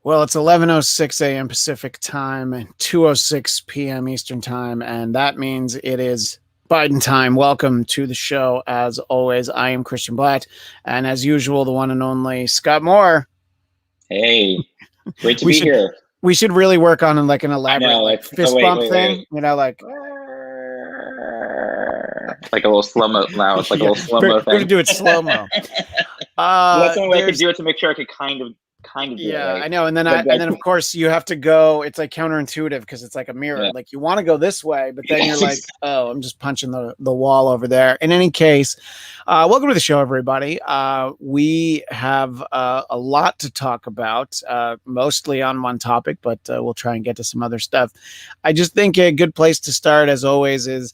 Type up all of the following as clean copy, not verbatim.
Well, it's 11:06 a.m. Pacific time and 2:06 p.m. Eastern time, and that means it is Biden time. Welcome to the show. As always, I am Christian Bladt, and as usual, the one and only Scott Moore. Hey, great to We be should here. we should really work on like an I elaborate know. like It's fist bump thing. wait. Like a little slow mo. Now it's like a Yeah, little slow we're mo gonna thing. do it slow mo. That's the only way I could There's do it to make sure I could kind of do it Yeah, right. I know. And then But of course you have to go. It's like counterintuitive because it's like a mirror. yeah, Like you want to go this way, but then you're like, yes. oh, I'm just punching the wall over there. In any case, welcome to the show, everybody. We have a lot to talk about, mostly on one topic, but we'll try and get to some other stuff. I just think a good place to start, as always, is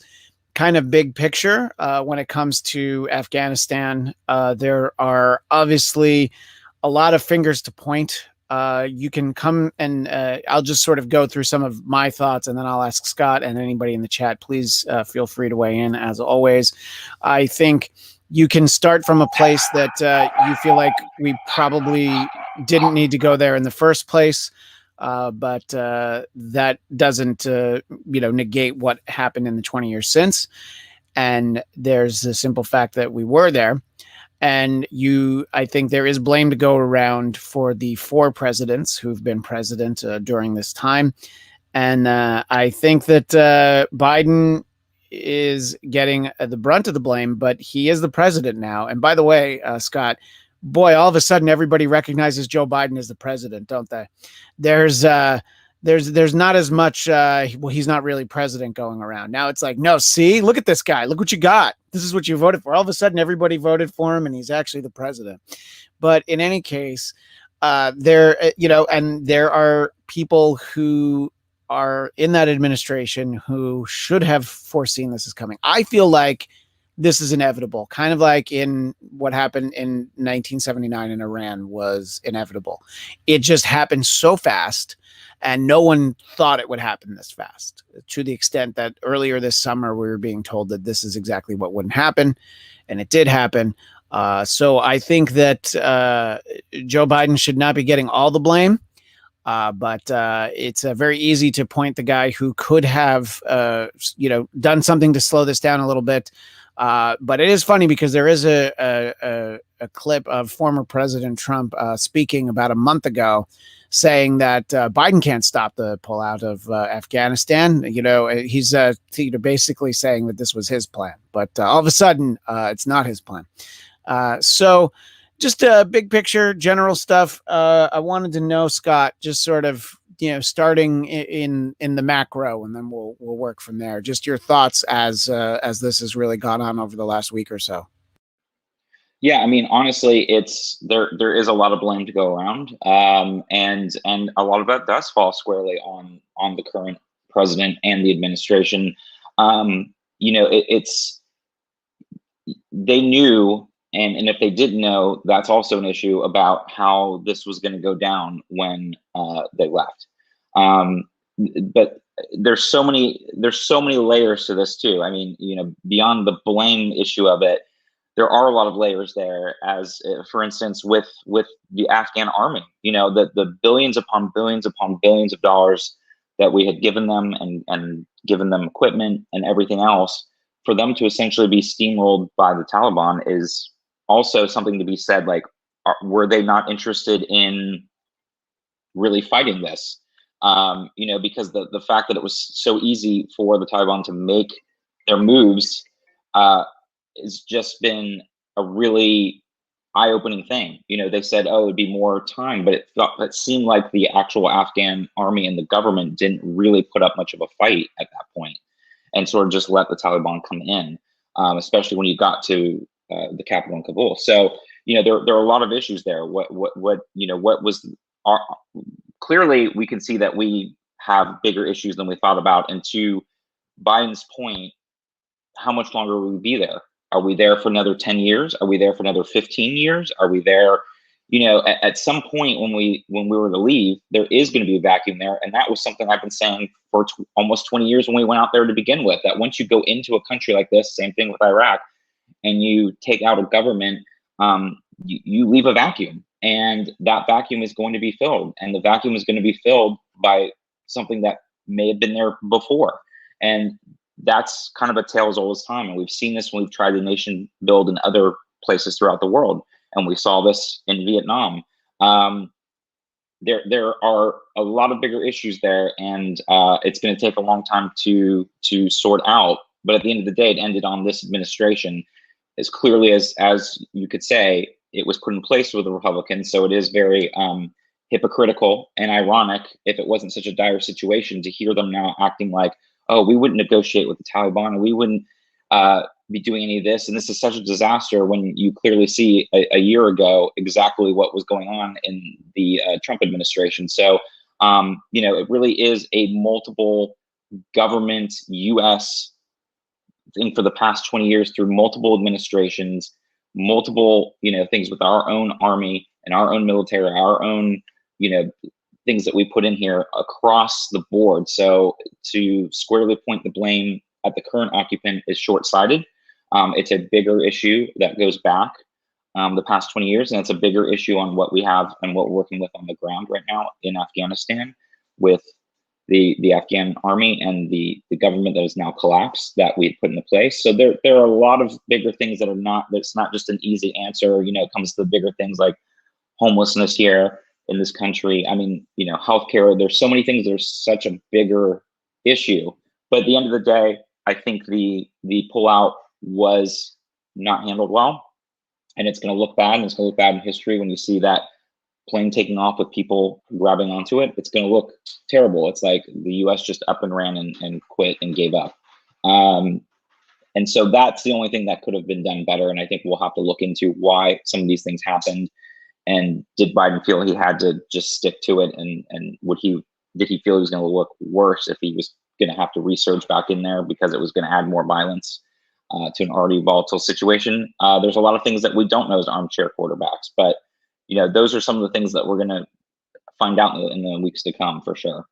kind of big picture when it comes to Afghanistan. There are obviously a lot of fingers to point. You can come and I'll just sort of go through some of my thoughts and then I'll ask Scott and anybody in the chat. Please feel free to weigh in as always. I think you can start from a place that you feel like we probably didn't need to go there in the first place. But that doesn't, negate what happened in the 20 years since. And there's the simple fact that we were there. And I think there is blame to go around for the four presidents who've been president during this time. And I think that Biden is getting the brunt of the blame, but he is the president now. And by the way, Scott, boy, all of a sudden everybody recognizes Joe Biden as the president, don't they? There's not as much well, he's not really president going around now. It's like, no, see, look at this guy, look what you got, this is what you voted for. All of a sudden everybody voted for him and he's actually the president. But in any case, and there are people who are in that administration who should have foreseen this is coming. I feel like this is inevitable, kind of like in what happened in 1979 in Iran was inevitable. It just happened so fast and no one thought it would happen this fast, to the extent that earlier this summer we were being told that this is exactly what wouldn't happen, and it did happen. So I think that Joe Biden should not be getting all the blame, but it's very easy to point the guy who could have, done something to slow this down a little bit. But it is funny because there is a clip of former President Trump speaking about a month ago, saying that Biden can't stop the pullout of Afghanistan. He's basically saying that this was his plan, but all of a sudden it's not his plan. So just a big picture, general stuff. I wanted to know, Scott, just sort of, starting in the macro, and then we'll work from there. Just your thoughts as this has really gone on over the last week or so. Yeah, I mean, honestly, there is a lot of blame to go around, and a lot of that does fall squarely on the current president and the administration. It's they knew, and if they didn't know, that's also an issue about how this was going to go down when they left. But there's so many layers to this too. I mean, beyond the blame issue of it, there are a lot of layers there, as for instance, with the Afghan army, the billions upon billions upon billions of dollars that we had given them and given them equipment and everything else, for them to essentially be steamrolled by the Taliban is also something to be said. Like, were they not interested in really fighting this? Because the fact that it was so easy for the Taliban to make their moves, it's just been a really eye-opening thing. They said, oh, it'd be more time, but it seemed like the actual Afghan army and the government didn't really put up much of a fight at that point, and sort of just let the Taliban come in, especially when you got to the capital in Kabul. So, there are a lot of issues there. What was clearly we can see that we have bigger issues than we thought about. And to Biden's point, how much longer will we be there? Are we there for another 10 years? Are we there for another 15 years? Are we there, at some point when we were to leave, there is going to be a vacuum there. And that was something I've been saying for almost 20 years when we went out there to begin with, that once you go into a country like this, same thing with Iraq, and you take out a government, you leave a vacuum. and that vacuum is going to be filled, and the vacuum is going to be filled by something that may have been there before. And that's kind of a tale as old as time, and we've seen this when we've tried to nation build in other places throughout the world, and we saw this in Vietnam. There are a lot of bigger issues there, and it's going to take a long time to sort out. But at the end of the day, it ended on this administration, as clearly as you could say. It was put in place with the Republicans, so it is very hypocritical and ironic, if it wasn't such a dire situation, to hear them now acting like, oh, we wouldn't negotiate with the Taliban, and we wouldn't be doing any of this. And this is such a disaster when you clearly see a year ago exactly what was going on in the Trump administration. So, it really is a multiple government U.S. thing for the past 20 years through multiple administrations, multiple, things with our own army and our own military, our own, things that we put in here across the board. So to squarely point the blame at the current occupant is short-sighted. It's a bigger issue that goes back the past 20 years, and it's a bigger issue on what we have and what we're working with on the ground right now in Afghanistan with the Afghan army and the government that has now collapsed that we put into place. So there are a lot of bigger things that's not just an easy answer. It comes to the bigger things like homelessness here in this country. I mean, healthcare. There's so many things that are such a bigger issue. But at the end of the day, I think the pullout was not handled well, and it's going to look bad, and it's going to look bad in history when you see that plane taking off with people grabbing onto it. It's going to look terrible. It's like the U.S. just up and ran and quit and gave up. And so that's the only thing that could have been done better. And I think we'll have to look into why some of these things happened. And did Biden feel he had to just stick to it? And did he feel he was going to look worse if he was going to have to resurge back in there because it was going to add more violence to an already volatile situation? There's a lot of things that we don't know as armchair quarterbacks, but those are some of the things that we're going to find out in the weeks to come, for sure.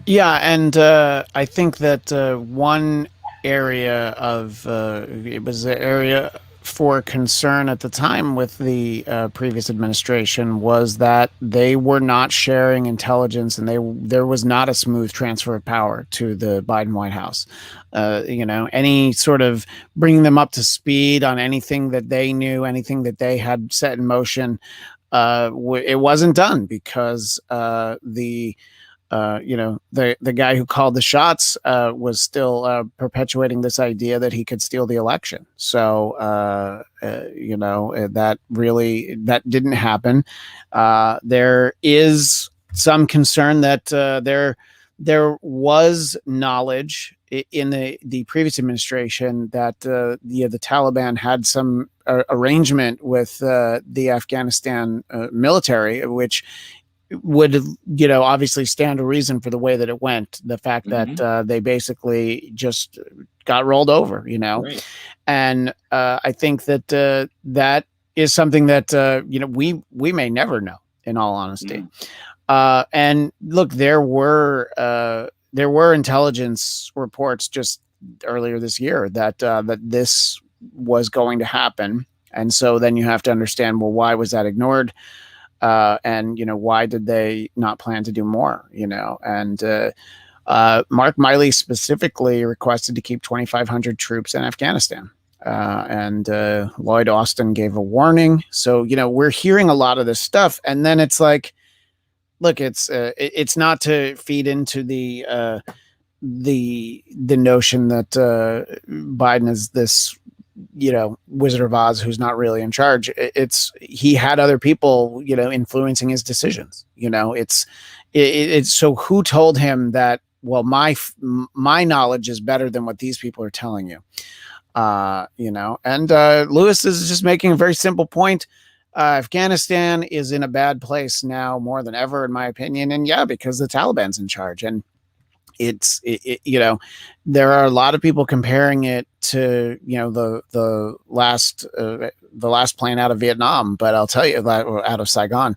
Yeah, and I think that one area of it was an area for concern at the time with the previous administration was that they were not sharing intelligence, and there was not a smooth transfer of power to the Biden White House. Any sort of bringing them up to speed on anything that they knew, anything that they had set in motion, it wasn't done because the guy who called the shots was still perpetuating this idea that he could steal the election. So, that didn't happen. There is some concern that there was knowledge in the previous administration that the Taliban had some arrangement with the Afghanistan military, which would obviously stand to reason for the way that it went. The fact that they basically just got rolled over, Right. And I think that that is something that we may never know, in all honesty. And look, there were intelligence reports just earlier this year that this was going to happen, and so then you have to understand, well, why was that ignored? And why did they not plan to do more? And Mark Miley specifically requested to keep 2,500 troops in Afghanistan, and Lloyd Austin gave a warning. So we're hearing a lot of this stuff, and then it's like, look, it's not to feed into the notion that Biden is this Wizard of Oz who's not really in charge. He had other people influencing his decisions. It's so who told him that, well, my knowledge is better than what these people are telling you? And Lewis is just making a very simple point. Afghanistan is in a bad place now more than ever, in my opinion, and because the Taliban's in charge. And you know, there are a lot of people comparing it to, you know, the last plane out of Vietnam, but I'll tell you that, out of Saigon.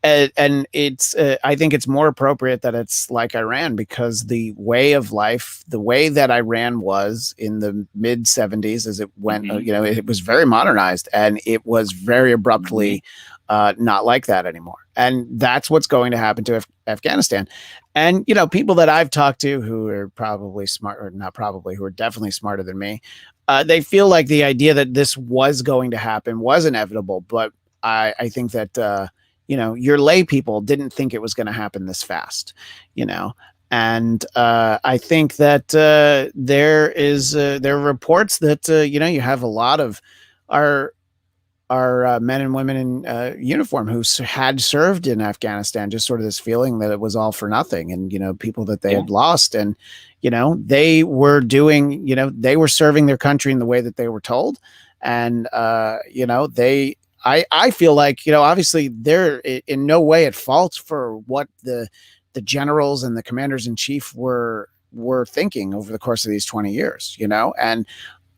And it's I think it's more appropriate that it's like Iran, because the way of life, the way that Iran was in the mid 70s, as it went, you know, it was very modernized, and it was very abruptly not like that anymore. And that's what's going to happen to Afghanistan. And, you know, people that I've talked to who are probably smart, or not probably, who are definitely smarter than me, they feel like the idea that this was going to happen was inevitable. But I think that, you know, your lay people didn't think it was going to happen this fast, you know. And I think that there are reports that, you know, you have a lot of our men and women in uniform who had served in Afghanistan, just sort of this feeling that it was all for nothing, and, you know, people that they had lost, and, you know, they were doing, you know, they were serving their country in the way that they were told. And, you know, I feel like, you know, obviously they're in no way at fault for what the generals and the commanders in chief were thinking over the course of these 20 years, you know. And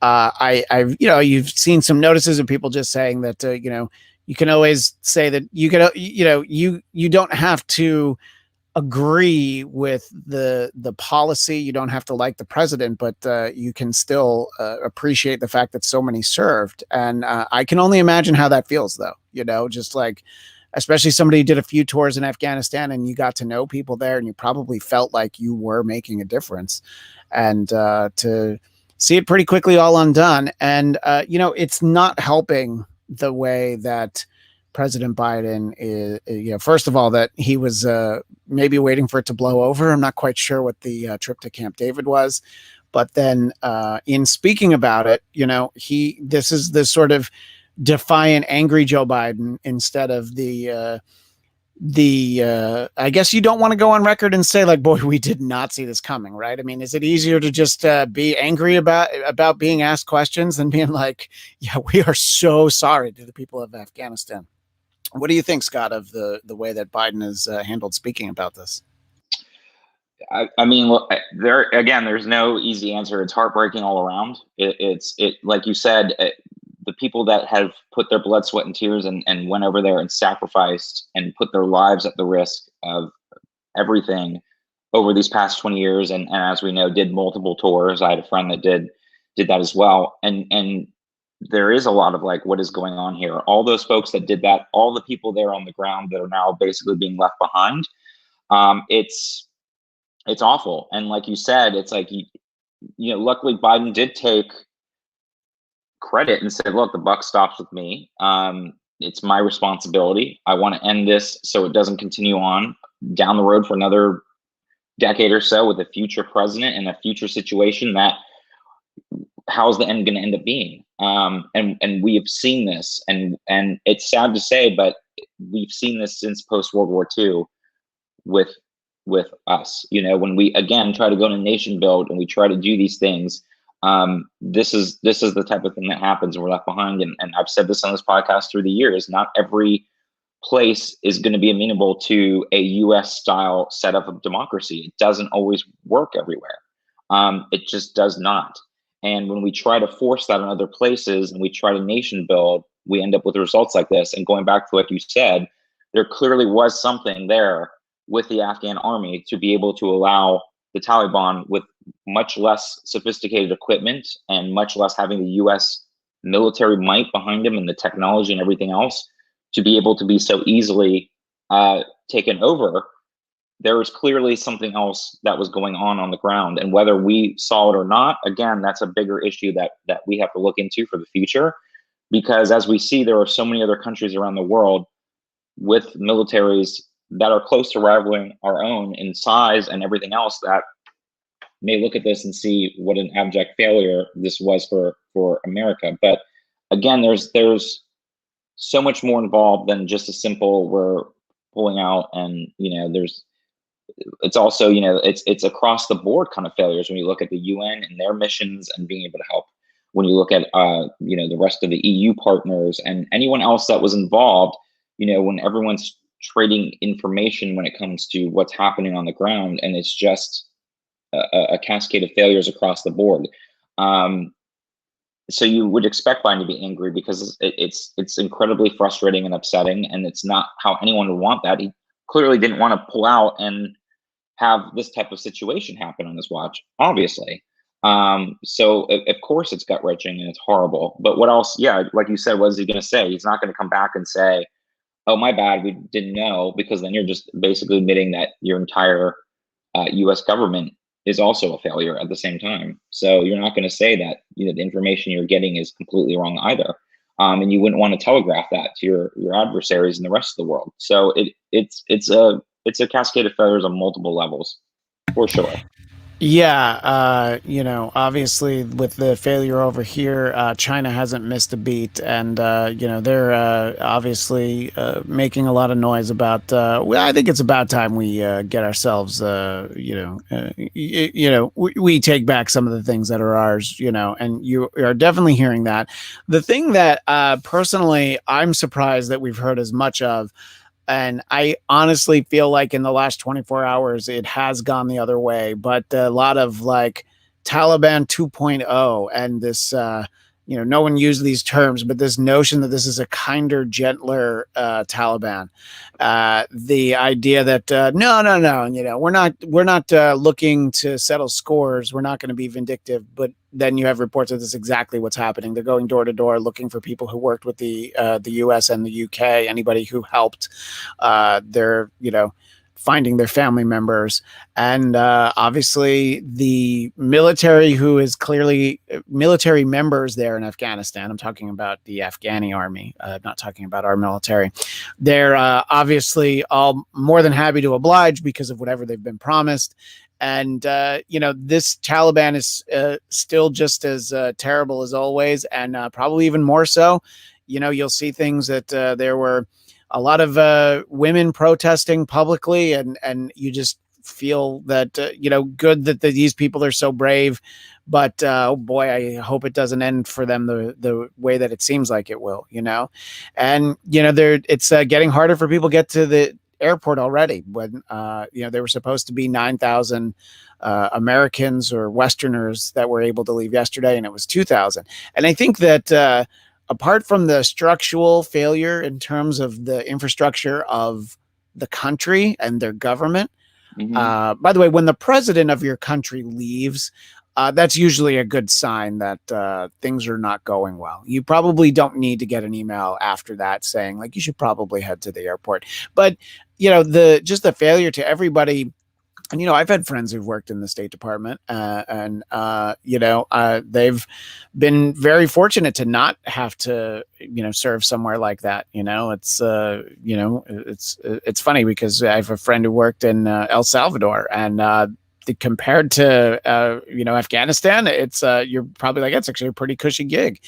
I've, you know, you've seen some notices of people just saying that, you know, you can always say that you can, you know, you don't have to agree with the policy. You don't have to like the president, but you can still appreciate the fact that so many served. And I can only imagine how that feels, though, you know, just like, especially somebody who did a few tours in Afghanistan, and you got to know people there, and you probably felt like you were making a difference. And to see it pretty quickly all undone. And, you know, it's not helping the way that President Biden is, you know, first of all, that he was maybe waiting for it to blow over. I'm not quite sure what the trip to Camp David was. But then in speaking about it, you know, this is the sort of defiant, angry Joe Biden, instead of the I guess you don't want to go on record and say, like, boy, we did not see this coming, right? I mean, is it easier to just be angry about being asked questions than being like, yeah, we are so sorry to the people of Afghanistan? What do you think, Scott, of the way that Biden has handled speaking about this? I mean, look, there's no easy answer. It's heartbreaking all around. It's like you said, the people that have put their blood, sweat, and tears and went over there and sacrificed and put their lives at the risk of everything over these past 20 years. And as we know, did multiple tours. I had a friend that did that as well. And there is a lot of like, what is going on here? All those folks that did that, all the people there on the ground that are now basically being left behind. It's awful. And like you said, it's like, you know, luckily Biden did take credit and said, look, the buck stops with me. It's my responsibility. I want to end this so it doesn't continue on down the road for another decade or so with a future president and a future situation. That how's the end going to end up being? And we have seen this, and it's sad to say, but we've seen this since post World War II with us. You know, when we again try to go to nation build and we try to do these things, this is the type of thing that happens, and we're left behind. And I've said this on this podcast through the years, not every place is going to be amenable to a US style setup of democracy. It doesn't always work everywhere. It just does not. And when we try to force that on other places and we try to nation build, we end up with results like this. And going back to what you said, there clearly was something there with the Afghan army to be able to allow the Taliban, with much less sophisticated equipment and much less having the US military might behind them and the technology and everything else, to be able to be so easily taken over. There was clearly something else that was going on the ground. And whether we saw it or not, again, that's a bigger issue that we have to look into for the future. Because as we see, there are so many other countries around the world with militaries that are close to rivaling our own in size and everything else, that may look at this and see what an abject failure this was for America. But again, there's so much more involved than just a simple we're pulling out. And, you know, it's also, you know, it's across the board kind of failures when you look at the UN and their missions and being able to help. When you look at, you know, the rest of the EU partners and anyone else that was involved, you know, when everyone's trading information when it comes to what's happening on the ground. And it's just a cascade of failures across the board. So you would expect Biden to be angry because it's incredibly frustrating and upsetting, and it's not how anyone would want that. He clearly didn't want to pull out and have this type of situation happen on his watch, obviously. So of course it's gut wrenching and it's horrible. But what else? Yeah, like you said, what is he going to say? He's not going to come back and say, "Oh, my bad, we didn't know," because then you're just basically admitting that your entire U.S. government is also a failure at the same time. So you're not going to say that the information you're getting is completely wrong either, and you wouldn't want to telegraph that to your adversaries in the rest of the world. So it's a cascade of failures on multiple levels, for sure. Yeah, obviously with the failure over here, China hasn't missed a beat, and they're obviously making a lot of noise about. Well, I think it's about time we get ourselves, we take back some of the things that are ours, and you are definitely hearing that. The thing that personally I'm surprised that we've heard as much of. And I honestly feel like in the last 24 hours, it has gone the other way. But a lot of like Taliban 2.0 and this, no one used these terms, but this notion that this is a kinder, gentler Taliban. The idea that no, we're not looking to settle scores. We're not going to be vindictive. But then you have reports that this is exactly what's happening. They're going door to door looking for people who worked with the U.S. and the U.K. Anybody who helped. They're finding their family members, and obviously the military, who is clearly military members there in Afghanistan. I'm talking about the Afghani army, not talking about our military. They're obviously all more than happy to oblige because of whatever they've been promised. And this Taliban is still just as terrible as always, and probably even more so. You'll see things that there were a lot of women protesting publicly, and you just feel that good that these people are so brave. But oh boy, I hope it doesn't end for them the way that it seems like it will. And it's getting harder for people to get to the airport already. When there were supposed to be 9,000 Americans or Westerners that were able to leave yesterday, and it was 2,000. And I think that apart from the structural failure in terms of the infrastructure of the country and their government, by the way, when the president of your country leaves, that's usually a good sign that things are not going well. You probably don't need to get an email after that saying like you should probably head to the airport. But the failure to everybody. And I've had friends who've worked in the State Department, and they've been very fortunate to not have to serve somewhere like that. It's funny because I have a friend who worked in El Salvador, and compared to Afghanistan, it's you're probably like, it's actually a pretty cushy gig.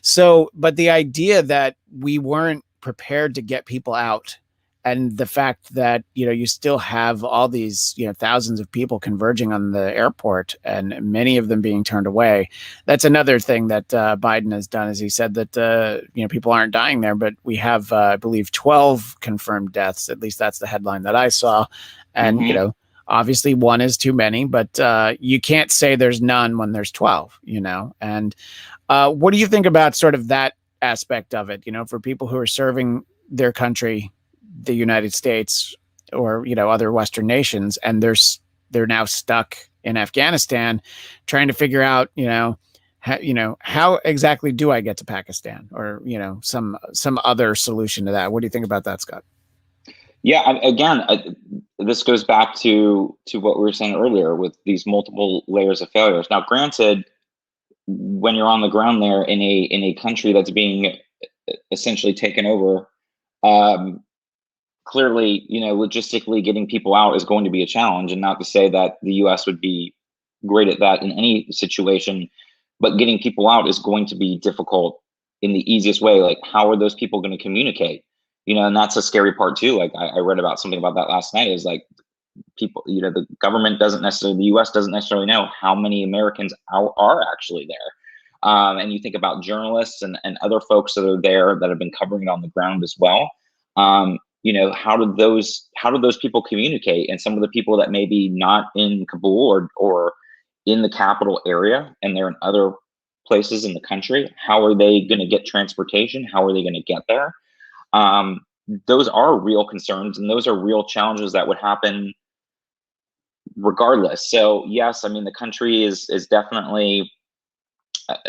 So, but the idea that we weren't prepared to get people out, and the fact that you still have all these thousands of people converging on the airport, and many of them being turned away, that's another thing that Biden has done. Is he said that people aren't dying there, but we have I believe 12 confirmed deaths. At least that's the headline that I saw. And obviously one is too many, but you can't say there's none when there's 12. And what do you think about sort of that aspect of it? For people who are serving their country, the United States, or other Western nations, and they're now stuck in Afghanistan, trying to figure out how exactly do I get to Pakistan, or some other solution to that. What do you think about that, Scott? Yeah, again, this goes back to what we were saying earlier with these multiple layers of failures. Now, granted, when you're on the ground there in a country that's being essentially taken over, clearly, logistically getting people out is going to be a challenge, and not to say that the U.S. would be great at that in any situation, but getting people out is going to be difficult in the easiest way. Like, how are those people going to communicate? And that's a scary part too. Like, I read about something about that last night, is like people, the government doesn't necessarily, the U.S. doesn't necessarily know how many Americans are actually there. And you think about journalists and other folks that are there that have been covering it on the ground as well. how do those people communicate? And some of the people that may be not in Kabul or in the capital area, and they're in other places in the country, how are they going to get transportation? How are they going to get there? Those are real concerns, and those are real challenges that would happen regardless. So yes, I mean, the country is definitely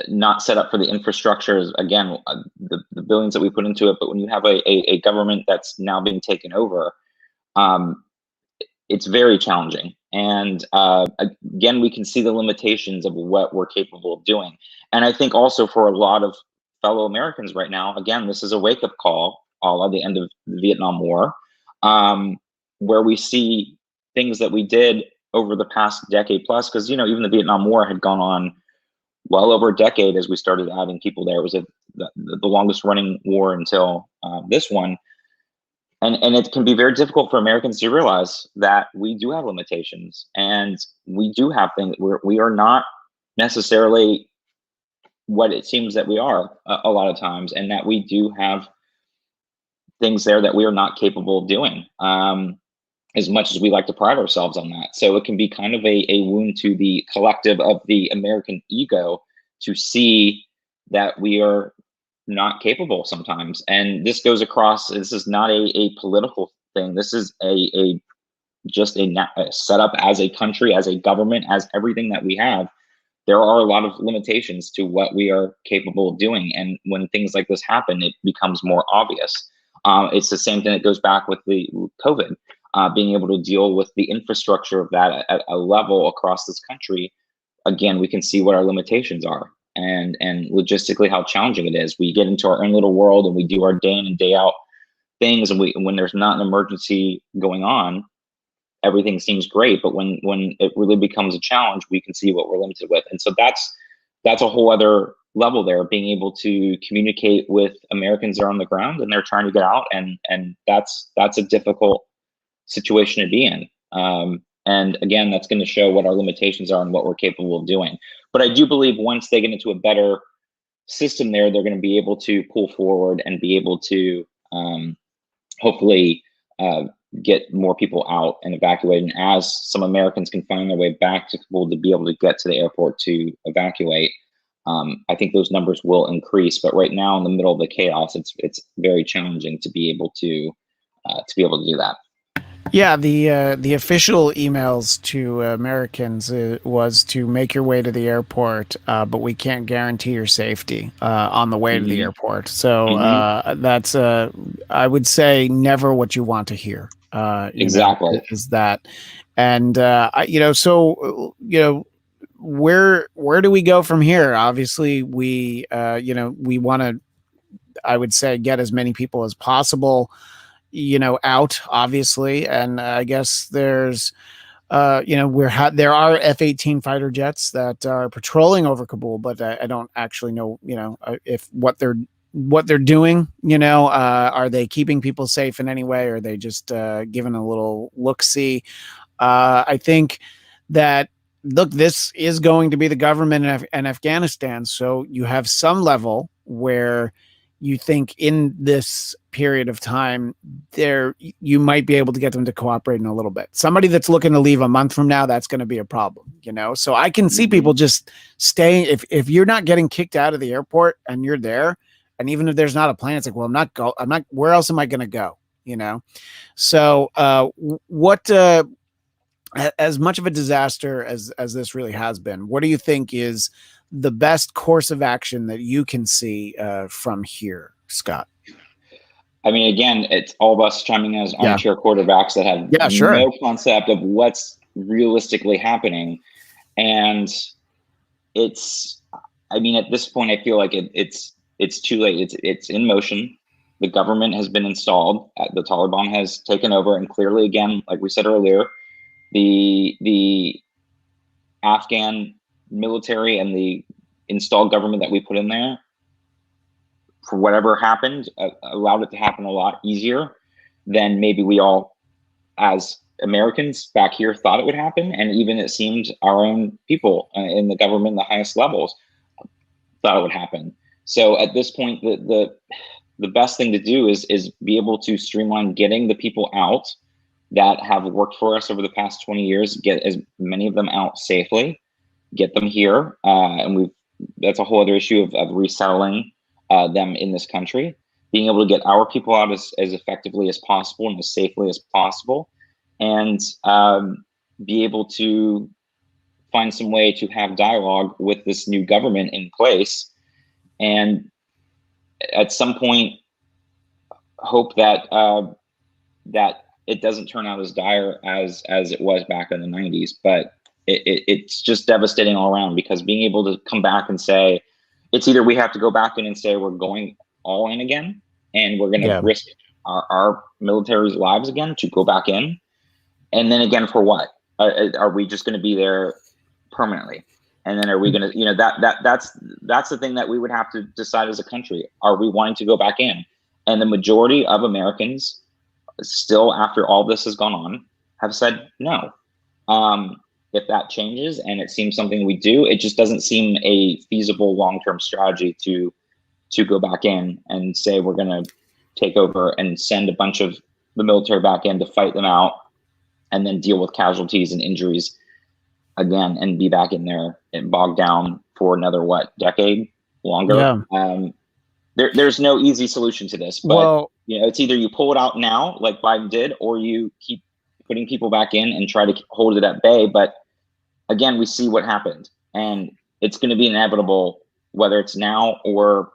not set up for the infrastructure, again, the billions that we put into it. But when you have a government that's now being taken over, it's very challenging. And again, we can see the limitations of what we're capable of doing. And I think also for a lot of fellow Americans right now, again, this is a wake-up call, all at the end of the Vietnam War, where we see things that we did over the past decade plus, because even the Vietnam War had gone on well over a decade as we started adding people there. It was the longest running war until this one. And it can be very difficult for Americans to realize that we do have limitations, and we do have things we are not necessarily what it seems that we are a lot of times, and that we do have things there that we are not capable of doing, as much as we like to pride ourselves on that. So it can be kind of a wound to the collective of the American ego to see that we are not capable sometimes. And this goes across, this is not a political thing. This is just a setup as a country, as a government, as everything that we have. There are a lot of limitations to what we are capable of doing. And when things like this happen, it becomes more obvious. It's the same thing that goes back with the COVID, being able to deal with the infrastructure of that at a level across this country. Again, we can see what our limitations are, and logistically how challenging it is. We get into our own little world and we do our day in and day out things, and when there's not an emergency going on, everything seems great. But when it really becomes a challenge, we can see what we're limited with. And so that's a whole other level there, being able to communicate with Americans that are on the ground and they're trying to get out, and that's a difficult situation to be in. And again, that's going to show what our limitations are and what we're capable of doing. But I do believe once they get into a better system there, they're going to be able to pull forward and be able to hopefully get more people out and evacuate. And as some Americans can find their way back to Kabul to be able to get to the airport to evacuate, I think those numbers will increase. But right now, in the middle of the chaos, it's very challenging to be able to do that. Yeah, the official emails to Americans was to make your way to the airport, but we can't guarantee your safety on the way to the airport. So that's I would say never what you want to hear. Exactly. Is that, and where do we go from here? Obviously, we want to, I would say, get as many people as possible out, obviously. And I guess there's, there are F-18 fighter jets that are patrolling over Kabul, but I don't actually know, if what they're doing, are they keeping people safe in any way? Or are they just giving a little look-see? I think that, look, this is going to be the government in Afghanistan. So you have some level where you think in this period of time there, you might be able to get them to cooperate in a little bit. Somebody that's looking to leave a month from now, that's going to be a problem, So I can see people just staying. If you're not getting kicked out of the airport and you're there, and even if there's not a plan, it's like, well, I'm not, where else am I going to go? So as much of a disaster as this really has been, what do you think is the best course of action that you can see from here, Scott? I mean, again, it's all of us chiming in as armchair quarterbacks that have no concept of what's realistically happening. And at this point, I feel like it's too late. It's in motion. The government has been installed. The Taliban has taken over. And clearly, again, like we said earlier, the Afghan military and the installed government that we put in there, for whatever happened, allowed it to happen a lot easier than maybe we all, as Americans back here, thought it would happen. And even it seemed our own people in the government, the highest levels, thought it would happen. So at this point, the best thing to do is be able to streamline getting the people out that have worked for us over the past 20 years, get as many of them out safely, get them here. And that's a whole other issue of resettling them in this country, being able to get our people out as effectively as possible and as safely as possible, and be able to find some way to have dialogue with this new government in place, and at some point hope that that it doesn't turn out as dire as it was back in the 90s. But it's just devastating all around, because being able to come back and say, it's either we have to go back in and say we're going all in again and we're going to risk our military's lives again to go back in, and then again for what? Are we just going to be there permanently? And then are we going to, that's the thing that we would have to decide as a country. Are we wanting to go back in? And the majority of Americans still, after all this has gone on, have said no. If that changes and it seems something we do, it just doesn't seem a feasible long-term strategy to go back in and say we're going to take over and send a bunch of the military back in to fight them out and then deal with casualties and injuries again and be back in there and bogged down for another decade longer. There's no easy solution to this, but it's either you pull it out now like Biden did, or you keep putting people back in and try to hold it at bay. But again, we see what happened, and it's going to be inevitable, whether it's now or,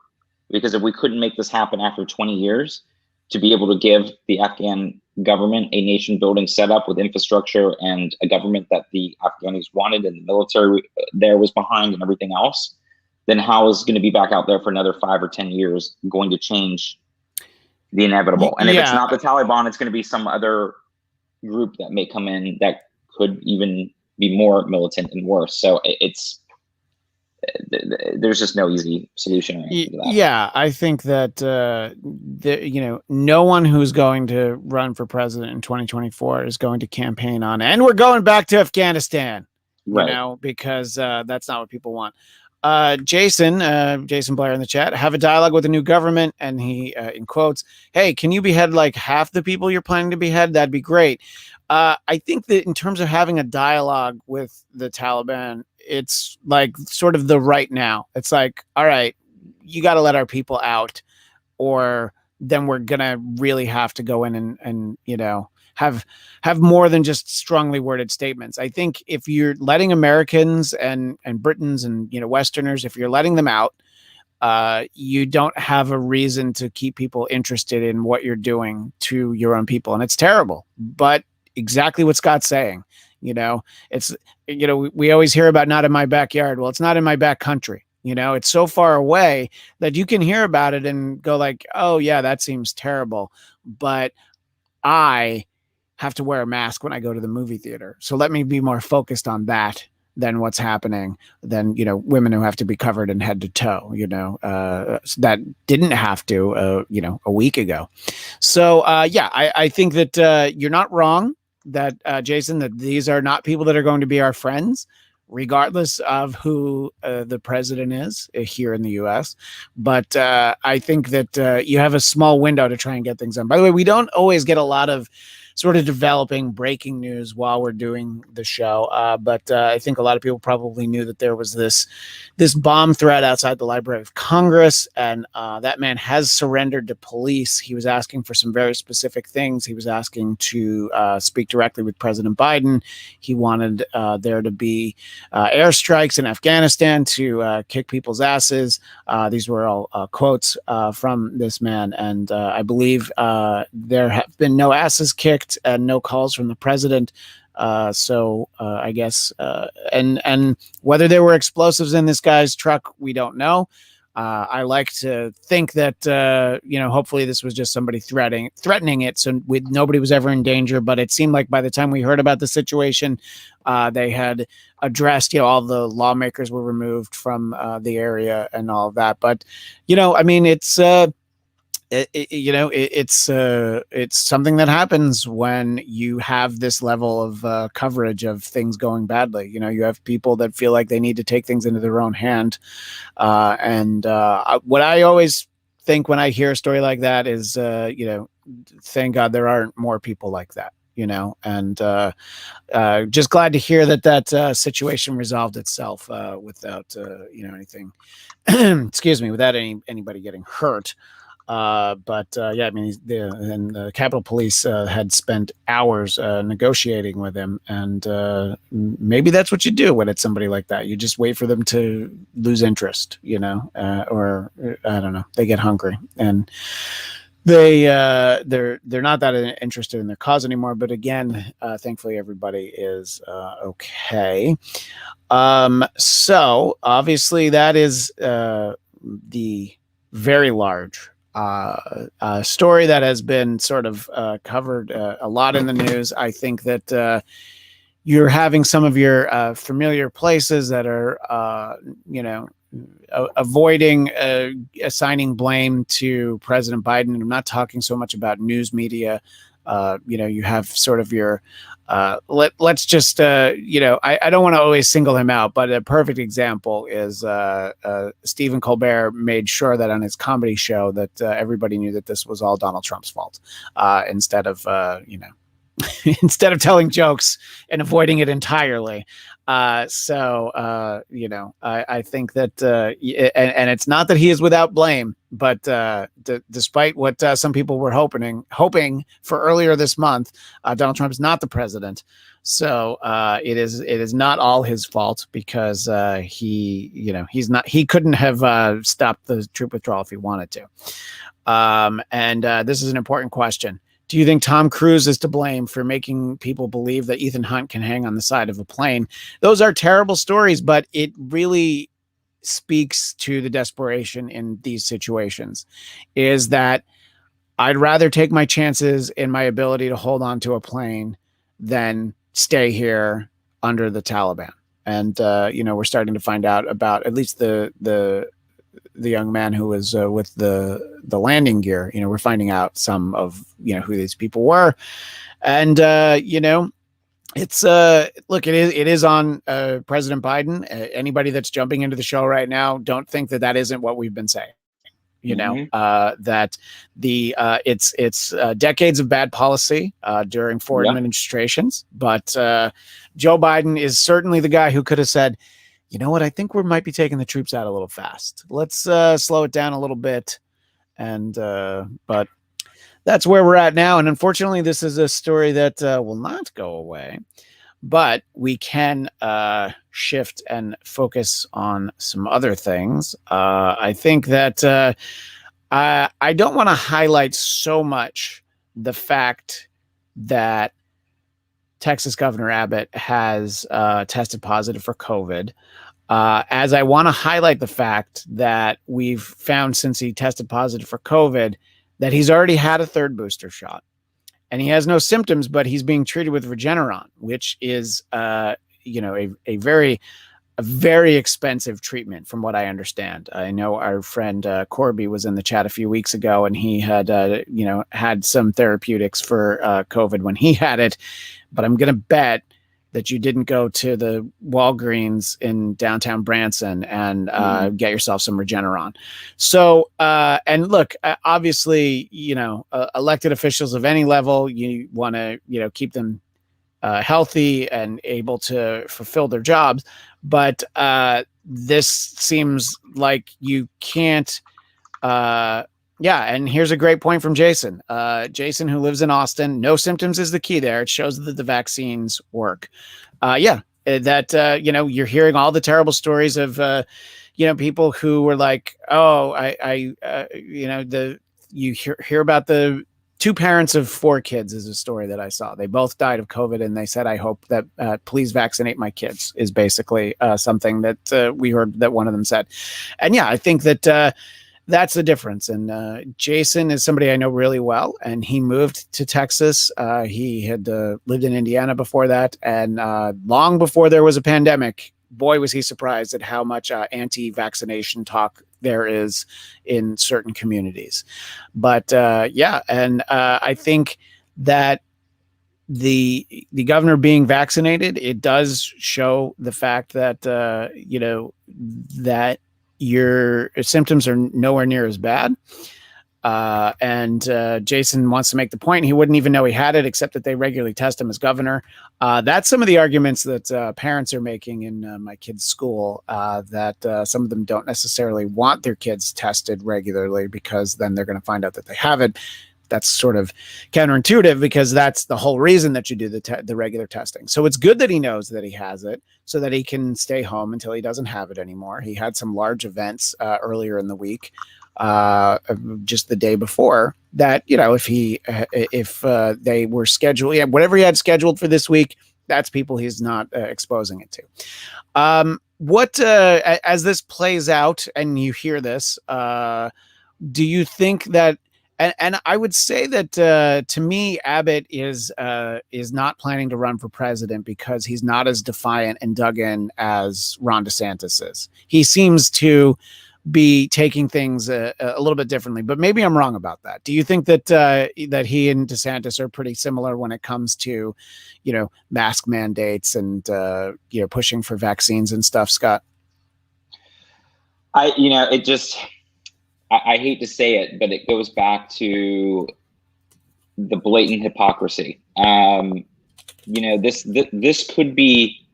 because if we couldn't make this happen after 20 years, to be able to give the Afghan government a nation building setup with infrastructure and a government that the Afghanis wanted and the military there was behind and everything else, then how is going to be back out there for another 5 or 10 years going to change the inevitable? And if it's not the Taliban, it's going to be some other group that may come in that could even be more militant and worse. So there's just no easy solution to that. Yeah, I think that no one who's going to run for president in 2024 is going to campaign on, and we're going back to Afghanistan, right? Because that's not what people want. Jason Blair in the chat, have a dialogue with the new government, and he in quotes, hey, can you behead like half the people you're planning to behead? That'd be great. I think that in terms of having a dialogue with the Taliban, it's like sort of the right now. It's like, all right, you got to let our people out, or then we're going to really have to go in and have more than just strongly worded statements. I think if you're letting Americans and Britons and, Westerners, if you're letting them out, you don't have a reason to keep people interested in what you're doing to your own people. And it's terrible, but exactly what Scott's saying, it's, we always hear about not in my backyard. Well, it's not in my back country. It's so far away that you can hear about it and go like, oh yeah, that seems terrible. But I have to wear a mask when I go to the movie theater. So let me be more focused on that than what's happening, than, women who have to be covered in head to toe, that didn't have to, a week ago. So, I think that you're not wrong that, Jason, that these are not people that are going to be our friends, regardless of who the president is here in the U.S. But I think that you have a small window to try and get things done. By the way, we don't always get a lot of sort of developing breaking news while we're doing the show. But I think a lot of people probably knew that there was this bomb threat outside the Library of Congress, and that man has surrendered to police. He was asking for some very specific things. He was asking to speak directly with President Biden. He wanted there to be airstrikes in Afghanistan to kick people's asses. These were all quotes from this man. And I believe there have been no asses kicked and no calls from the president. So I guess and whether there were explosives in this guy's truck, we don't know. I like to think that, hopefully this was just somebody threatening it. So nobody was ever in danger. But it seemed like by the time we heard about the situation, they had addressed, all the lawmakers were removed from the area and all of that. But, it's something that happens when you have this level of coverage of things going badly. You have people that feel like they need to take things into their own hand. And what I always think when I hear a story like that is, thank God there aren't more people like that, and just glad to hear that situation resolved itself without, anything, excuse me, without anybody getting hurt. But yeah, I mean, the Capitol Police had spent hours negotiating with him, and maybe that's what you do when it's somebody like that. You just wait for them to lose interest, or I don't know, they get hungry, and they're not that interested in their cause anymore. But again, thankfully, everybody is okay. So obviously, that is the very large story that has been sort of covered a lot in the news. I think that you're having some of your familiar places that are, avoiding assigning blame to President Biden. I'm not talking so much about news media. You have sort of your let's just I don't want to always single him out, but a perfect example is Stephen Colbert made sure that on his comedy show that everybody knew that this was all Donald Trump's fault, instead of instead of telling jokes and avoiding it entirely. I think that, and it's not that he is without blame, but despite what some people were hoping for earlier this month, Donald Trump is not the president. So it is not all his fault, because he couldn't have stopped the troop withdrawal if he wanted to. And this is an important question. Do you think Tom Cruise is to blame for making people believe that Ethan Hunt can hang on the side of a plane? Those are terrible stories, but it really speaks to the desperation in these situations, is that I'd rather take my chances in my ability to hold on to a plane than stay here under the Taliban. And, we're starting to find out about at least the young man who was with the landing gear. We're finding out some of, who these people were. And, it's look, it is on President Biden. Anybody that's jumping into the show right now, don't think that isn't what we've been saying. That it's decades of bad policy during four administrations. But Joe Biden is certainly the guy who could have said, you know what, I think we might be taking the troops out a little fast. Let's slow it down a little bit. And but that's where we're at now. And unfortunately, this is a story that will not go away. But we can shift and focus on some other things. I think that I don't want to highlight so much the fact that Texas Governor Abbott has tested positive for COVID, as I want to highlight the fact that we've found, since he tested positive for COVID, that he's already had a third booster shot. And he has no symptoms, but he's being treated with Regeneron, which is, a very expensive treatment, from what I understand. I know our friend Corby was in the chat a few weeks ago, and he had, had some therapeutics for COVID when he had it. But I'm going to bet that you didn't go to the Walgreens in downtown Branson and get yourself some Regeneron. So, and look, obviously, elected officials of any level, you want to, keep them healthy and able to fulfill their jobs. But this seems like you can't. Yeah, and here's a great point from Jason. Jason, who lives in Austin, no symptoms is the key there. It shows that the vaccines work. You're hearing all the terrible stories of, people who were like, oh, you hear about the two parents of four kids is a story that I saw. They both died of COVID, and they said, I hope that please vaccinate my kids, is basically something that we heard that one of them said. And yeah, I think that that's the difference. And Jason is somebody I know really well, and he moved to Texas. He had lived in Indiana before that. And long before there was a pandemic, boy, was he surprised at how much anti-vaccination talk there is in certain communities. But I think that the governor being vaccinated, it does show the fact that, that your symptoms are nowhere near as bad. And Jason wants to make the point he wouldn't even know he had it, except that they regularly test him as governor. That's some of the arguments that parents are making in my kids' school, that some of them don't necessarily want their kids tested regularly because then they're going to find out that they have it. That's sort of counterintuitive because that's the whole reason that you do the regular testing. So it's good that he knows that he has it so that he can stay home until he doesn't have it anymore. He had some large events earlier in the week, just the day before that, if they were scheduled, whatever he had scheduled for this week, that's people he's not exposing it to. As this plays out and you hear this, do you think that, and I would say that to me, Abbott is not planning to run for president because he's not as defiant and dug in as Ron DeSantis is. He seems to be taking things a little bit differently, but maybe I'm wrong about that. Do you think that that he and DeSantis are pretty similar when it comes to, mask mandates and pushing for vaccines and stuff, Scott? I hate to say it, but it goes back to the blatant hypocrisy. This could be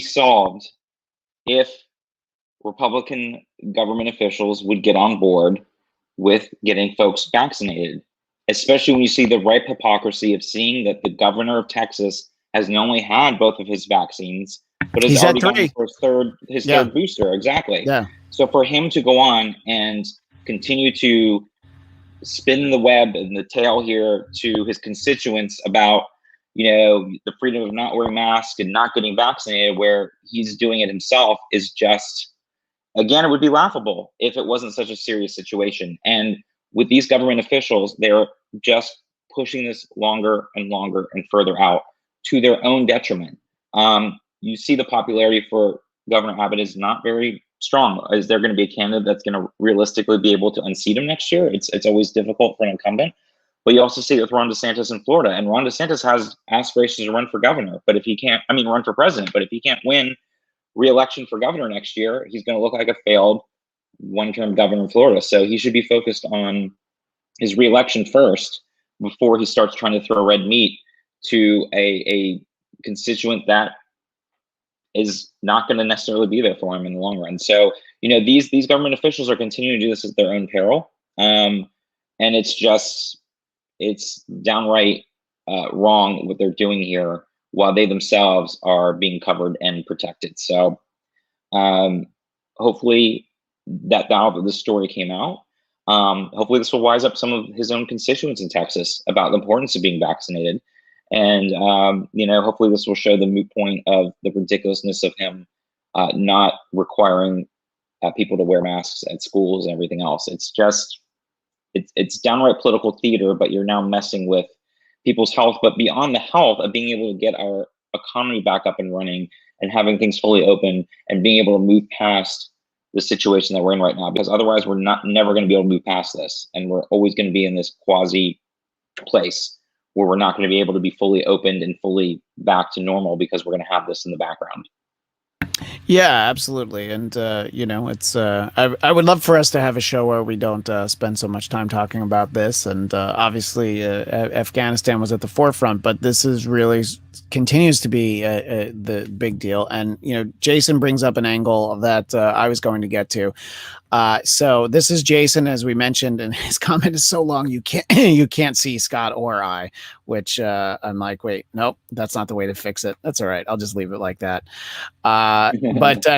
solved if Republican government officials would get on board with getting folks vaccinated, especially when you see the ripe hypocrisy of seeing that the governor of Texas has not only had both of his vaccines, but has already gotten his third booster. Exactly. Yeah. So for him to go on and continue to spin the web and the tail here to his constituents about, the freedom of not wearing masks and not getting vaccinated, where he's doing it himself, is just, again, it would be laughable if it wasn't such a serious situation. And with these government officials, they're just pushing this longer and longer and further out to their own detriment. You see the popularity for Governor Abbott is not very strong. Is there going to be a candidate that's going to realistically be able to unseat him next year? It's always difficult for an incumbent. But you also see it with Ron DeSantis in Florida. And Ron DeSantis has aspirations to run for governor, but if he can't, run for president, but if he can't win re-election for governor next year, he's going to look like a failed one-term governor in Florida. So he should be focused on his re-election first before he starts trying to throw red meat to a constituent that is not going to necessarily be there for him in the long run. So, these government officials are continuing to do this at their own peril. And it's downright wrong what they're doing here, while they themselves are being covered and protected. So hopefully now that this story came out, hopefully this will wise up some of his own constituents in Texas about the importance of being vaccinated. And, hopefully this will show the moot point of the ridiculousness of him not requiring people to wear masks at schools and everything else. It's just, it's downright political theater, but you're now messing with people's health, but beyond the health of being able to get our economy back up and running and having things fully open and being able to move past the situation that we're in right now, because otherwise we're never going to be able to move past this. And we're always going to be in this quasi place where we're not going to be able to be fully opened and fully back to normal because we're going to have this in the background. Yeah, absolutely. And, it's I would love for us to have a show where we don't spend so much time talking about this. And obviously, Afghanistan was at the forefront, but this is really continues to be the big deal. And, Jason brings up an angle that I was going to get to. So this is Jason, as we mentioned, and his comment is so long you can't see Scott or I, which I'm like, wait, nope, that's not the way to fix it. That's all right. I'll just leave it like that.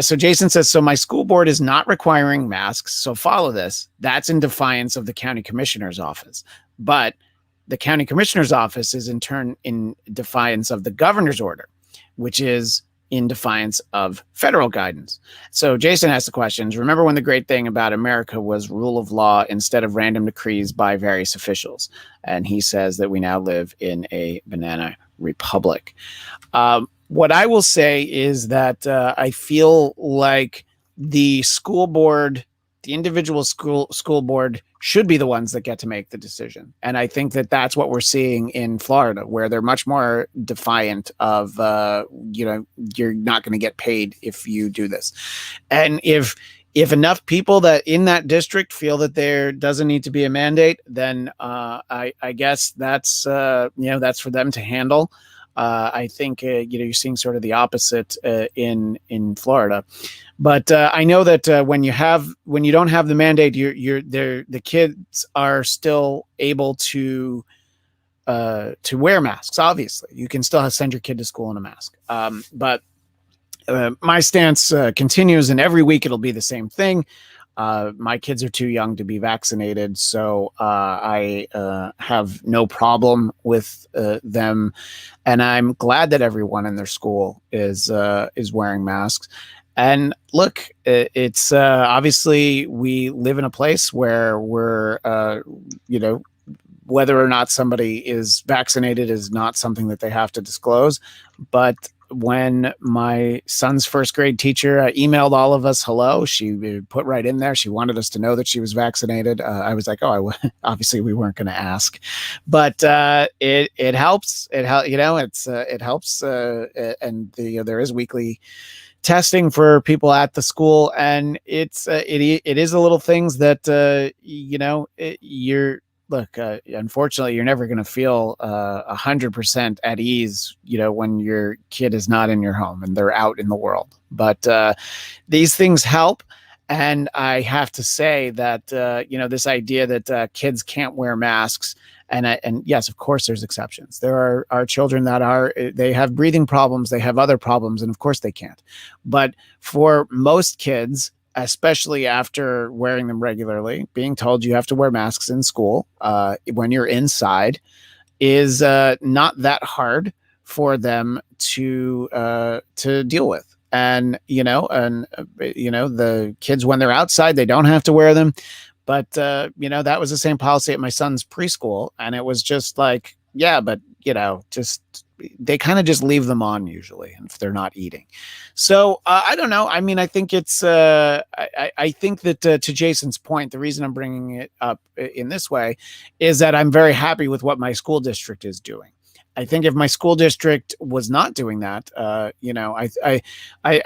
So Jason says, so my school board is not requiring masks. So follow this. That's in defiance of the county commissioner's office. But the county commissioner's office is in turn in defiance of the governor's order, which is in defiance of federal guidance. So Jason asks the questions. Remember when the great thing about America was rule of law instead of random decrees by various officials? And he says that we now live in a banana republic. What I will say is that I feel like the school board, the individual school board should be the ones that get to make the decision. And I think that that's what we're seeing in Florida, where they're much more defiant of, you're not going to get paid if you do this. And if if enough people that in that district feel that there doesn't need to be a mandate, then I guess that's that's for them to handle. I think you're seeing sort of the opposite in Florida, but I know that when you don't have the mandate, you're there. The kids are still able to wear masks. Obviously, you can still send your kid to school in a mask, but my stance continues, and every week it'll be the same thing. My kids are too young to be vaccinated, so I have no problem with them, and I'm glad that everyone in their school is wearing masks. And look, it's obviously we live in a place where we're, whether or not somebody is vaccinated is not something that they have to disclose, but when my son's first grade teacher emailed all of us hello, she put right in there she wanted us to know that she was vaccinated. I was like, obviously we weren't going to ask, but it helps. It helps, and there is weekly testing for people at the school, and it is a little things that you're look, unfortunately, you're never going to feel 100% at ease, when your kid is not in your home and they're out in the world. But these things help. And I have to say that, this idea that kids can't wear masks, and yes, of course, there's exceptions. There are children that they have breathing problems, they have other problems, and of course they can't. But for most kids, especially after wearing them regularly, being told you have to wear masks in school when you're inside is not that hard for them to deal with. And the kids, when they're outside, they don't have to wear them. But that was the same policy at my son's preschool, and it was just like, yeah, but just they kind of just leave them on usually if they're not eating. So I don't know. I mean, I think it's I think that to Jason's point, the reason I'm bringing it up in this way is that I'm very happy with what my school district is doing. I think if my school district was not doing that, I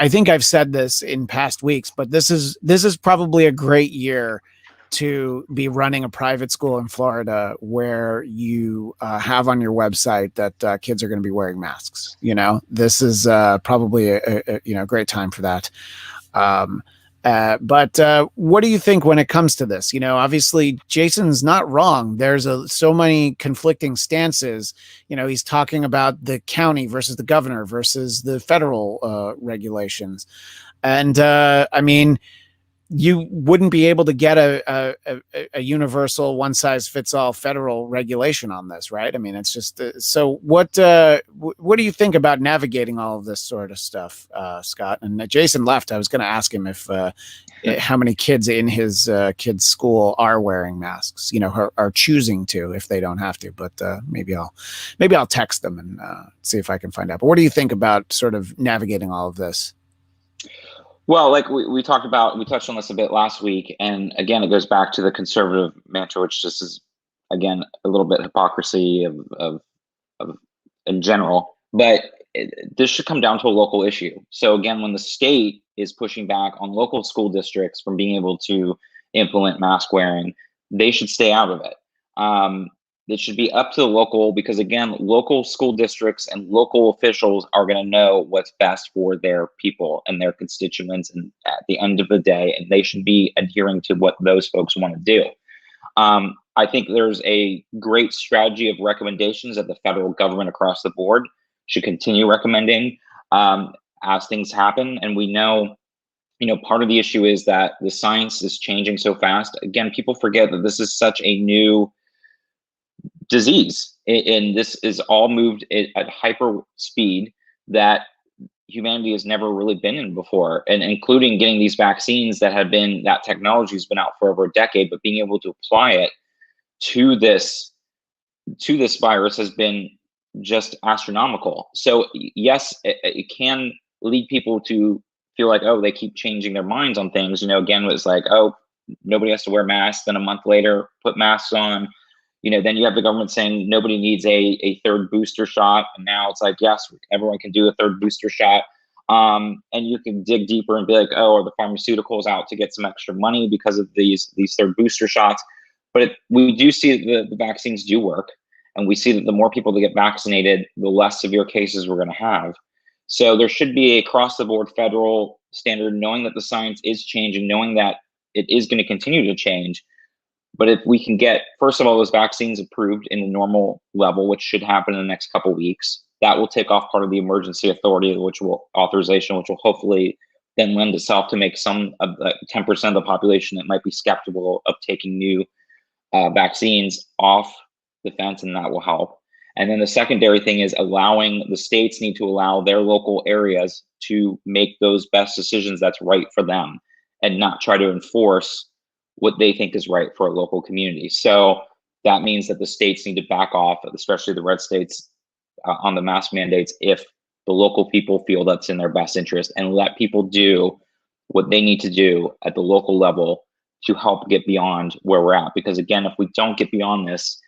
think I've said this in past weeks, but this is probably a great year to be running a private school in Florida where you have on your website that kids are going to be wearing masks. This is probably a great time for that. But what do you think when it comes to this? Obviously Jason's not wrong. There's so many conflicting stances. He's talking about the county versus the governor versus the federal regulations. And I mean, you wouldn't be able to get a universal one size fits all federal regulation on this, right? I mean, it's just so. What do you think about navigating all of this sort of stuff, Scott? And Jason left. I was going to ask him if how many kids in his kids' school are wearing masks. Are choosing to if they don't have to. But maybe I'll text them and see if I can find out. But what do you think about sort of navigating all of this? Well, like we touched on this a bit last week, and again, it goes back to the conservative mantra, which just is, again, a little bit hypocrisy of in general. But this should come down to a local issue. So again, when the state is pushing back on local school districts from being able to implement mask wearing, they should stay out of it. It should be up to the local, because again, local school districts and local officials are going to know what's best for their people and their constituents, and at the end of the day, and they should be adhering to what those folks want to do. I think there's a great strategy of recommendations that the federal government across the board should continue recommending as things happen. And we know, part of the issue is that the science is changing so fast. Again, people forget that this is such a new disease, and this is all moved at hyper speed that humanity has never really been in before, and including getting these vaccines that technology has been out for over a decade, but being able to apply it to this virus has been just astronomical. So yes, it can lead people to feel like, oh, they keep changing their minds on things. Again, it was like, oh, nobody has to wear masks. Then a month later, put masks on. Then you have the government saying nobody needs a third booster shot. And now it's like, yes, everyone can do a third booster shot. And you can dig deeper and be like, oh, are the pharmaceuticals out to get some extra money because of these third booster shots? But we do see that the vaccines do work, and we see that the more people that get vaccinated, the less severe cases we're going to have. So there should be a across the board federal standard, knowing that the science is changing, knowing that it is going to continue to change. But if we can get, first of all, those vaccines approved in the normal level, which should happen in the next couple of weeks, that will take off part of the emergency authority, authorization, which will hopefully then lend itself to make some 10% of the population that might be skeptical of taking new vaccines off the fence, and that will help. And then the secondary thing is allowing the states need to allow their local areas to make those best decisions that's right for them, and not try to enforce what they think is right for a local community. So that means that the states need to back off, especially the red states, on the mask mandates if the local people feel that's in their best interest, and let people do what they need to do at the local level to help get beyond where we're at. Because again, if we don't get beyond this,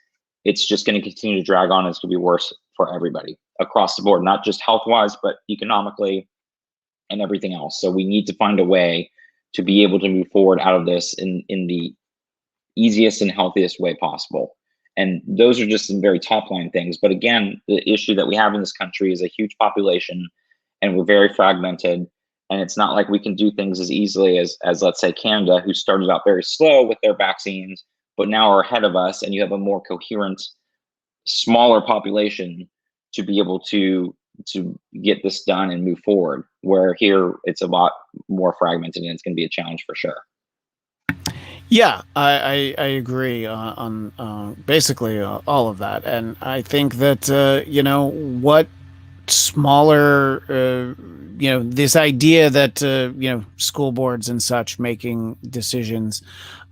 it's just going to continue to drag on. It's going to be worse for everybody across the board, not just health-wise, but economically and everything else. So we need to find a way to be able to move forward out of this in the easiest and healthiest way possible. And those are just some very top line things. But again, the issue that we have in this country is a huge population, and we're very fragmented. And it's not like we can do things as easily as let's say Canada, who started out very slow with their vaccines, but now are ahead of us, and you have a more coherent, smaller population to be able to get this done and move forward. Where here it's a lot more fragmented, and it's going to be a challenge for sure. Yeah, I agree on basically all of that, and I think that what smaller this idea that school boards and such making decisions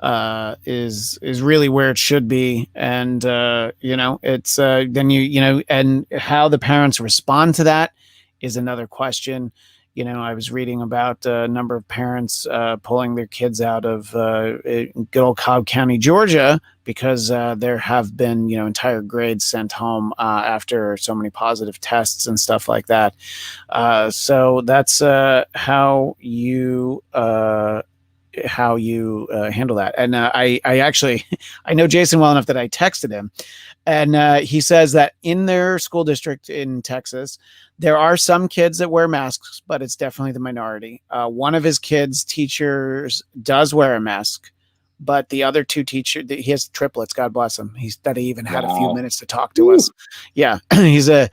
is really where it should be, and it's then and how the parents respond to that is another question. I was reading about a number of parents pulling their kids out of good old Cobb County, Georgia, because there have been, entire grades sent home after so many positive tests and stuff like that. So that's how you handle that. And I actually, I know Jason well enough that I texted him, and he says that in their school district in Texas, there are some kids that wear masks, but it's definitely the minority. One of his kids' teachers does wear a mask, but the other two teachers, he has triplets, God bless him. He even had a few minutes to talk to us. Yeah, he's a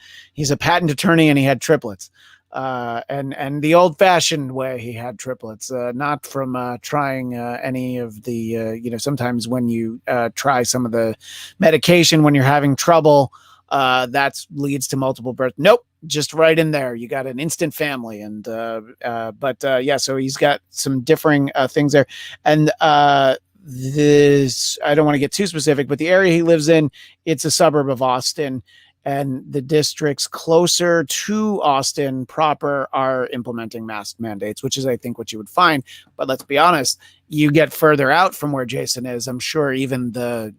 patent attorney, and he had triplets. And the old-fashioned way, he had triplets, not from trying any of the sometimes when you try some of the medication when you're having trouble, that leads to multiple births. Nope, just right in there, you got an instant family. And but so he's got some differing things there. And this, I don't want to get too specific, but the area he lives in, it's a suburb of Austin. And the districts closer to Austin proper are implementing mask mandates, which is, I think, what you would find. But let's be honest, you get further out from where Jason is, I'm sure even that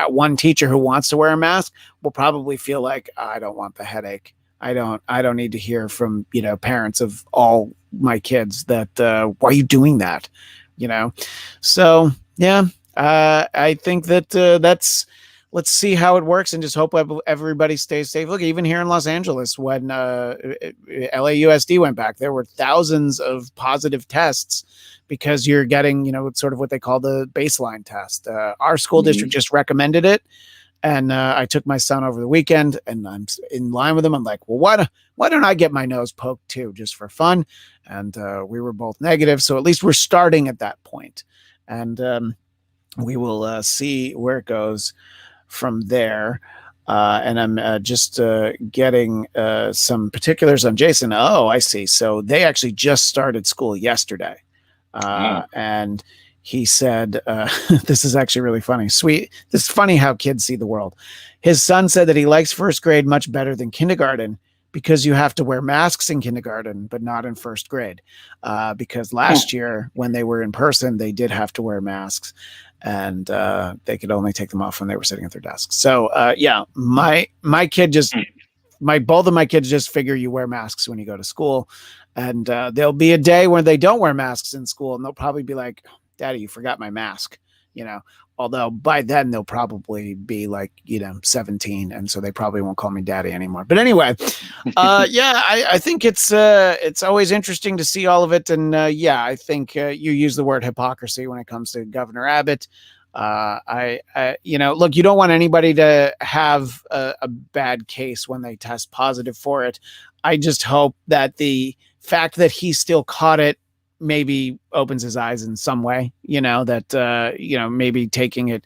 one teacher who wants to wear a mask will probably feel like, I don't want the headache. I don't need to hear from, parents of all my kids that, why are you doing that? So, yeah, I think that that's, let's see how it works and just hope everybody stays safe. Look, even here in Los Angeles, when LAUSD went back, there were thousands of positive tests because you're getting, it's sort of what they call the baseline test. Our school district just recommended it. And I took my son over the weekend, and I'm in line with him. I'm like, well, why don't I get my nose poked too, just for fun? And we were both negative. So at least we're starting at that point. And we will see where it goes from there. And I'm just getting some particulars on Jason. Oh, I see. So they actually just started school yesterday. And he said, this is actually really funny. Sweet. This is funny how kids see the world. His son said that he likes first grade much better than kindergarten because you have to wear masks in kindergarten, but not in first grade. Because last year when they were in person, they did have to wear masks. And they could only take them off when they were sitting at their desks. So my kid both of my kids just figure you wear masks when you go to school. And there'll be a day when they don't wear masks in school, and they'll probably be like, "Daddy, you forgot my mask," you know. Although by then they'll probably be like, 17, and so they probably won't call me daddy anymore. But anyway, yeah, I think it's always interesting to see all of it, and yeah, I think you use the word hypocrisy when it comes to Governor Abbott. Look, you don't want anybody to have a bad case when they test positive for it. I just hope that the fact that he still caught it maybe opens his eyes in some way, that, maybe taking it.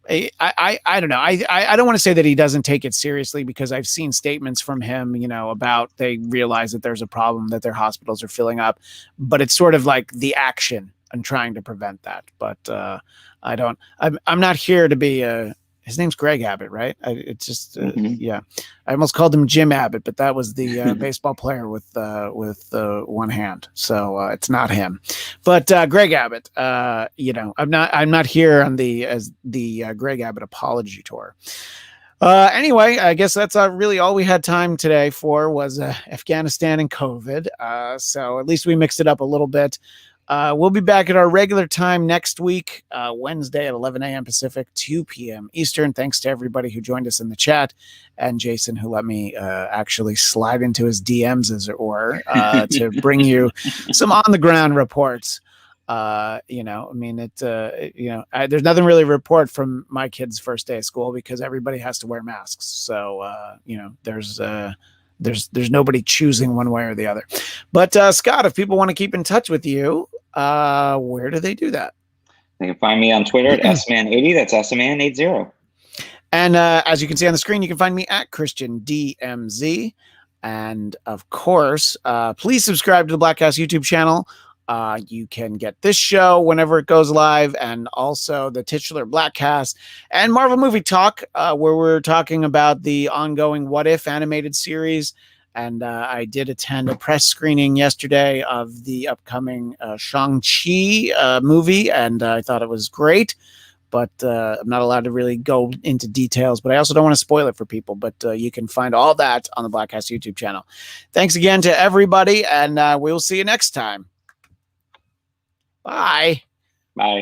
I don't know. I don't want to say that he doesn't take it seriously, because I've seen statements from him, about they realize that there's a problem, that their hospitals are filling up, but it's sort of like the action and trying to prevent that. But I'm not here to be his name's Greg Abbott, right? It's just, yeah. I almost called him Jim Abbott, but that was the baseball player with one hand. So it's not him, but Greg Abbott. I'm not here on the Greg Abbott apology tour. Anyway, I guess that's really all we had time today for was Afghanistan and COVID. So at least we mixed it up a little bit. We'll be back at our regular time next week, Wednesday at 11 a.m. Pacific, 2 p.m. Eastern. Thanks to everybody who joined us in the chat, and Jason, who let me actually slide into his DMs, as it were, to bring you some on-the-ground reports. There's nothing really to report from my kid's first day of school, because everybody has to wear masks. So, there's nobody choosing one way or the other. But Scott, if people want to keep in touch with you, where do they do that? They can find me on Twitter at sman80. That's sman80. And as you can see on the screen, you can find me at ChristianDMZ. And of course, please subscribe to the Blackcast YouTube channel. You can get this show whenever it goes live, and also the titular Blackcast and Marvel Movie Talk, where we're talking about the ongoing What If animated series. And I did attend a press screening yesterday of the upcoming Shang-Chi movie, and I thought it was great. But I'm not allowed to really go into details, but I also don't want to spoil it for people. But you can find all that on the Blackcast YouTube channel. Thanks again to everybody, and we'll see you next time. Bye.